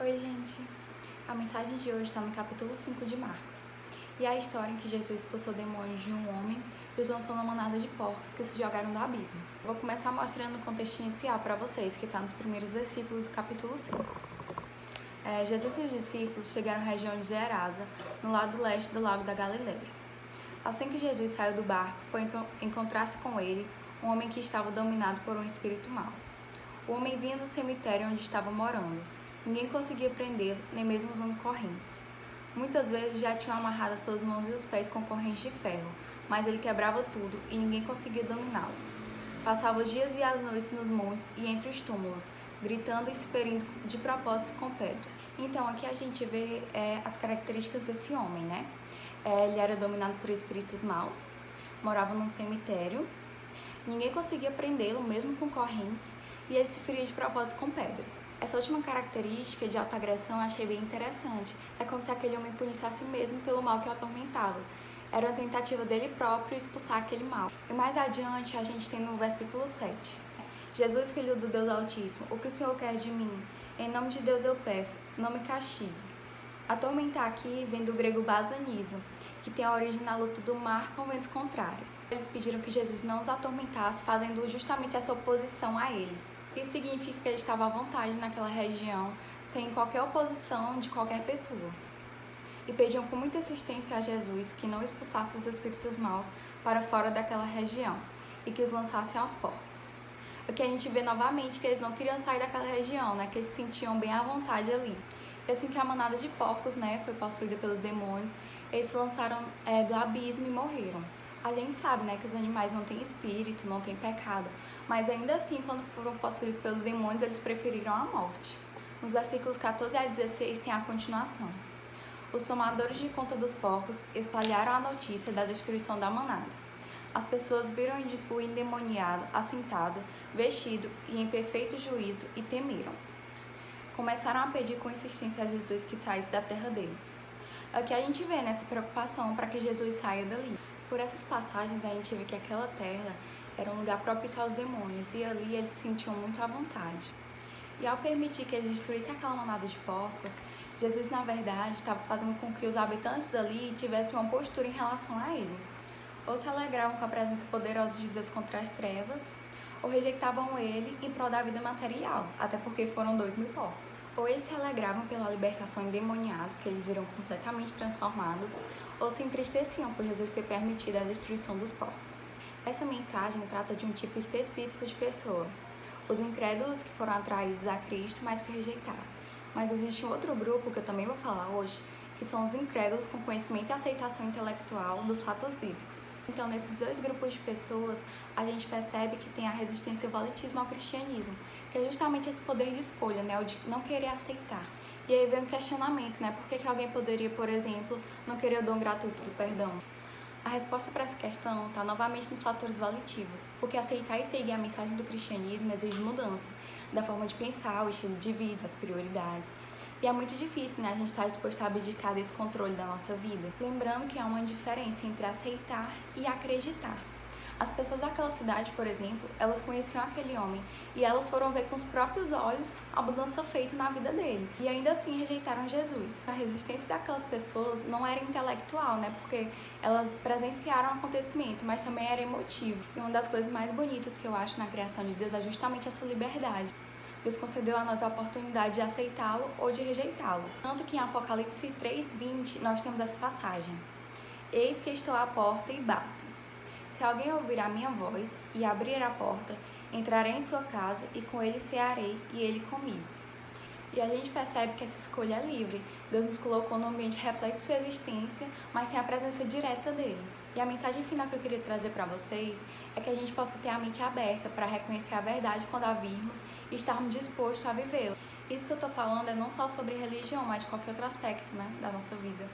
Oi, gente! A mensagem de hoje está no capítulo 5 de Marcos. E é a história em que Jesus expulsou demônios de um homem e os lançou numa manada de porcos que se jogaram do abismo. Vou começar mostrando o contexto inicial para vocês, que está nos primeiros versículos do capítulo 5. Jesus e os discípulos chegaram à região de Gerasa, no lado leste do lago da Galileia. Assim que Jesus saiu do barco, foi encontrar-se com ele um homem que estava dominado por um espírito mau. O homem vinha do cemitério onde estava morando. Ninguém conseguia prendê-lo, nem mesmo usando correntes. Muitas vezes já tinham amarrado as suas mãos e os pés com correntes de ferro, mas ele quebrava tudo e ninguém conseguia dominá-lo. Passava os dias e as noites nos montes e entre os túmulos, gritando e se ferindo de propósito com pedras. Então aqui a gente vê as características desse homem, né? Ele era dominado por espíritos maus, morava num cemitério, ninguém conseguia prendê-lo mesmo com correntes e ele se feria de propósito com pedras. Essa última característica de autoagressão eu achei bem interessante. É como se aquele homem punisse a si mesmo pelo mal que o atormentava. Era uma tentativa dele próprio expulsar aquele mal. E mais adiante a gente tem no versículo 7. Jesus, filho do Deus Altíssimo, o que o Senhor quer de mim? Em nome de Deus eu peço, não me castigue. Atormentar aqui vem do grego basanizo, que tem a origem na luta do mar com ventos contrários. Eles pediram que Jesus não os atormentasse, fazendo justamente essa oposição a eles. Isso significa que ele estava à vontade naquela região, sem qualquer oposição de qualquer pessoa. E pediam com muita insistência a Jesus que não expulsasse os espíritos maus para fora daquela região e que os lançassem aos porcos. Aqui a gente vê novamente que eles não queriam sair daquela região, né? Que eles se sentiam bem à vontade ali. E assim que a manada de porcos, né, foi possuída pelos demônios, eles se lançaram do abismo e morreram. A gente sabe, né, que os animais não têm espírito, não têm pecado, mas ainda assim, quando foram possuídos pelos demônios, eles preferiram a morte. Nos versículos 14 a 16 tem a continuação. Os tomadores de conta dos porcos espalharam a notícia da destruição da manada. As pessoas viram o endemoniado assentado, vestido e em perfeito juízo e temeram. Começaram a pedir com insistência a Jesus que saísse da terra deles. Aqui a gente vê nessa preocupação para que Jesus saia dali. Por essas passagens a gente vê que aquela terra era um lugar propício aos demônios e ali eles se sentiam muito à vontade. E ao permitir que eles destruíssem aquela manada de porcos, Jesus na verdade estava fazendo com que os habitantes dali tivessem uma postura em relação a ele. Ou se alegravam com a presença poderosa de Deus contra as trevas, ou rejeitavam ele em prol da vida material, até porque foram 2.000 porcos. Ou eles se alegravam pela libertação endemoniada, que eles viram completamente transformado, ou se entristeciam por Jesus ter permitido a destruição dos porcos. Essa mensagem trata de um tipo específico de pessoa, os incrédulos que foram atraídos a Cristo, mas que o rejeitaram. Mas existe um outro grupo que eu também vou falar hoje, que são os incrédulos com conhecimento e aceitação intelectual dos fatos bíblicos. Então, nesses dois grupos de pessoas, a gente percebe que tem a resistência ao volitismo ao cristianismo, que é justamente esse poder de escolha, né, o de não querer aceitar. E aí vem um questionamento, né, por que alguém poderia, por exemplo, não querer o dom gratuito do perdão? A resposta para essa questão está novamente nos fatores volitivos, porque aceitar e seguir a mensagem do cristianismo exige mudança, da forma de pensar, o estilo de vida, as prioridades. E é muito difícil, né, a gente estar disposto a abdicar desse controle da nossa vida. Lembrando que há uma diferença entre aceitar e acreditar. As pessoas daquela cidade, por exemplo, elas conheciam aquele homem e elas foram ver com os próprios olhos a mudança feita na vida dele. E ainda assim rejeitaram Jesus. A resistência daquelas pessoas não era intelectual, né, porque elas presenciaram o acontecimento, mas também era emotivo. E uma das coisas mais bonitas que eu acho na criação de Deus é justamente essa liberdade. Deus concedeu a nós a oportunidade de aceitá-lo ou de rejeitá-lo. Tanto que em Apocalipse 3:20 nós temos essa passagem. Eis que estou à porta e bato. Se alguém ouvir a minha voz e abrir a porta, entrarei em sua casa e com ele cearei e ele comigo. E a gente percebe que essa escolha é livre. Deus nos colocou num ambiente repleto de sua existência, mas sem a presença direta dele. E a mensagem final que eu queria trazer para vocês é que a gente possa ter a mente aberta para reconhecer a verdade quando a virmos e estarmos dispostos a vivê-la. Isso que eu estou falando é não só sobre religião, mas de qualquer outro aspecto, né, da nossa vida.